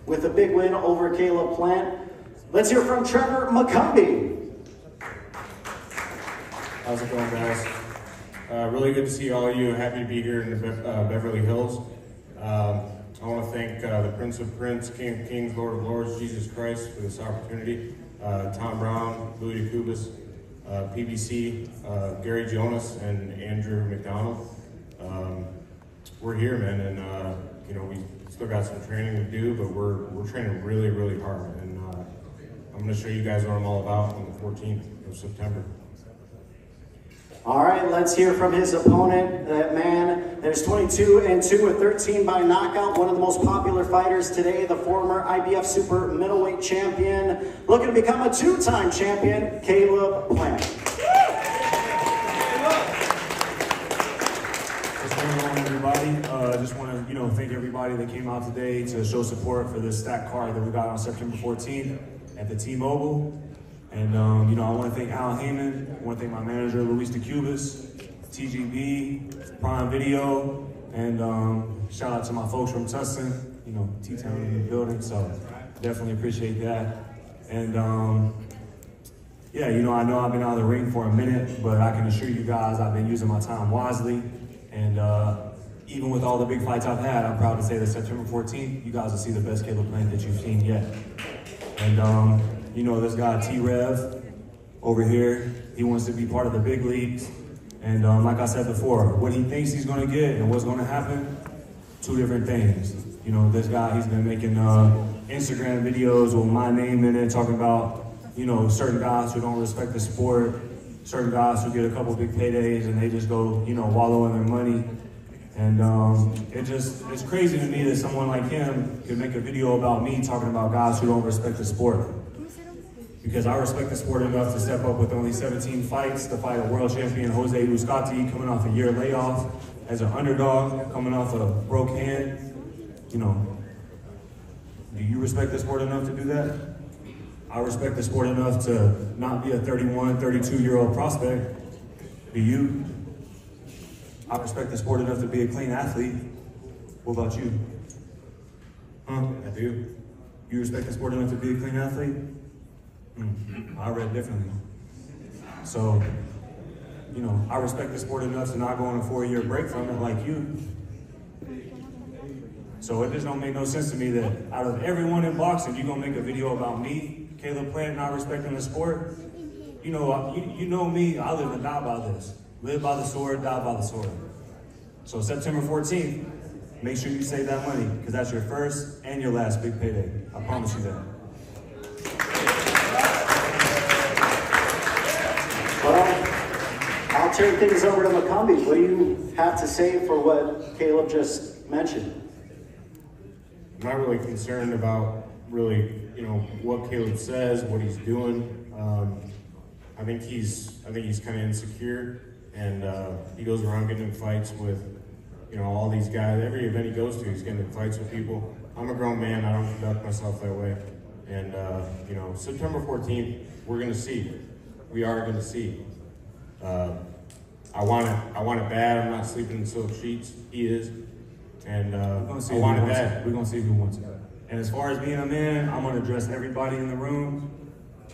with a big win over Caleb Plant. Let's hear from Trevor Mccumby. How's it going, guys? Really good to see all of you. Happy to be here in the Beverly Hills. I want to thank the Prince of Prince, King of Kings, Lord of Lords, Jesus Christ, for this opportunity. Tom Brown, Louis DeCubas, PBC, Gary Jonas, and Andrew McDonald. We're here, man, and you know, we still got some training to do, but we're training really, really hard. And I'm going to show you guys what I'm all about on the 14th of September. All right, let's hear from his opponent, that man that is 22-2 with 13 by knockout, one of the most popular fighters today, the former IBF super middleweight champion, looking to become a two-time champion, Caleb Plant. What's going on, everybody? I just want to, thank everybody that came out today to show support for this stacked card that we got on September 14th at the T-Mobile. And, I want to thank Al Heyman. I want to thank my manager, Luis DeCubas, TGB, Prime Video, and shout out to my folks from Tustin, T-Town in the building, so definitely appreciate that. And, yeah, I know I've been out of the ring for a minute, but I can assure you guys I've been using my time wisely. And even with all the big fights I've had, I'm proud to say that September 14th, you guys will see the best Caleb Plant that you've seen yet. And, this guy T-Rev over here, he wants to be part of the big leagues. And like I said before, what he thinks he's gonna get and what's gonna happen, two different things. This guy, he's been making Instagram videos with my name in it, talking about, certain guys who don't respect the sport, certain guys who get a couple big paydays and they just go, wallow in their money. And it's crazy to me that someone like him could make a video about me talking about guys who don't respect the sport. Because I respect the sport enough to step up with only 17 fights to fight a world champion, Jose Muscati, coming off a year layoff as an underdog, coming off a broke hand. Do you respect the sport enough to do that? I respect the sport enough to not be a 31, 32-year-old prospect. Do you? I respect the sport enough to be a clean athlete. What about you? Huh? I do. You respect the sport enough to be a clean athlete? I read differently. So, I respect the sport enough to not go on a 4-year break from it like you. So it just don't make no sense to me that out of everyone in boxing, you're gonna make a video about me, Caleb Plant, not respecting the sport. You know me, I live and die by this. Live by the sword, die by the sword. So September 14th, make sure you save that money, because that's your first and your last big payday. I promise you that. Well, I'll turn things over to Mccumby. What do you have to say for what Caleb just mentioned? I'm not really concerned about what Caleb says, what he's doing. I think he's kind of insecure, and he goes around getting in fights with all these guys. Every event he goes to, he's getting in fights with people. I'm a grown man. I don't conduct myself that way. And September 14th, we're gonna see. We are gonna see. I want it bad. I'm not sleeping in silk sheets. He is. And I want it bad. We're gonna see who wants it. And as far as being a man, I'm gonna address everybody in the room.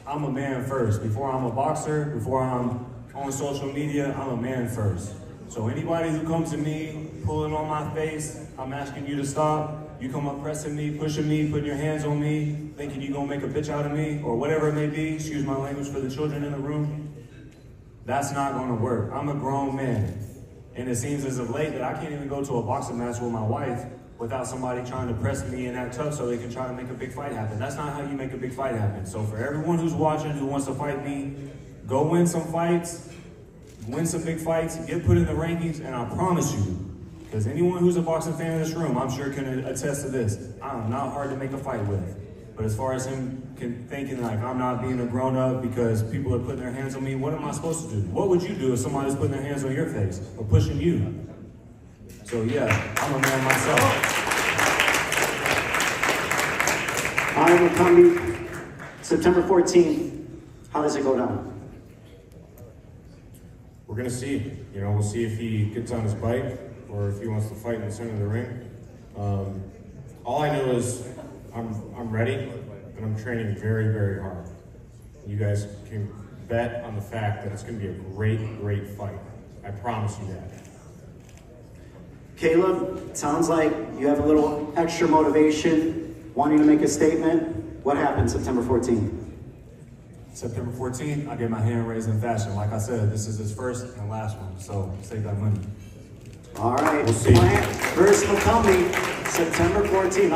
I'm a man first. Before I'm a boxer, before I'm on social media, I'm a man first. So anybody who comes to me, pulling on my face, I'm asking you to stop. You come up pressing me, pushing me, putting your hands on me, thinking you're gonna make a bitch out of me, or whatever it may be, excuse my language for the children in the room. That's not gonna work. I'm a grown man. And it seems as of late that I can't even go to a boxing match with my wife without somebody trying to press me and act tough so they can try to make a big fight happen. That's not how you make a big fight happen. So for everyone who's watching, who wants to fight me, go win some fights, win some big fights, get put in the rankings, and I promise you, because anyone who's a boxing fan in this room, I'm sure can attest to this, I'm not hard to make a fight with. But as far as him thinking like I'm not being a grown up because people are putting their hands on me, what am I supposed to do? What would you do if somebody's putting their hands on your face or pushing you? So yeah, I'm a man myself. All right, Mccumby, September 14th, how does it go down? We're gonna see. We'll see if he gets on his bike or if he wants to fight in the center of the ring. All I know is I'm ready, but I'm training very, very hard. You guys can bet on the fact that it's going to be a great fight. I promise you that. Caleb, sounds like you have a little extra motivation, wanting to make a statement. What happened September 14th? September 14th, I get my hand raised in fashion. Like I said, this is his first and last one, so save that money. All right, We'll see. Plant versus Mccumby, September 14th.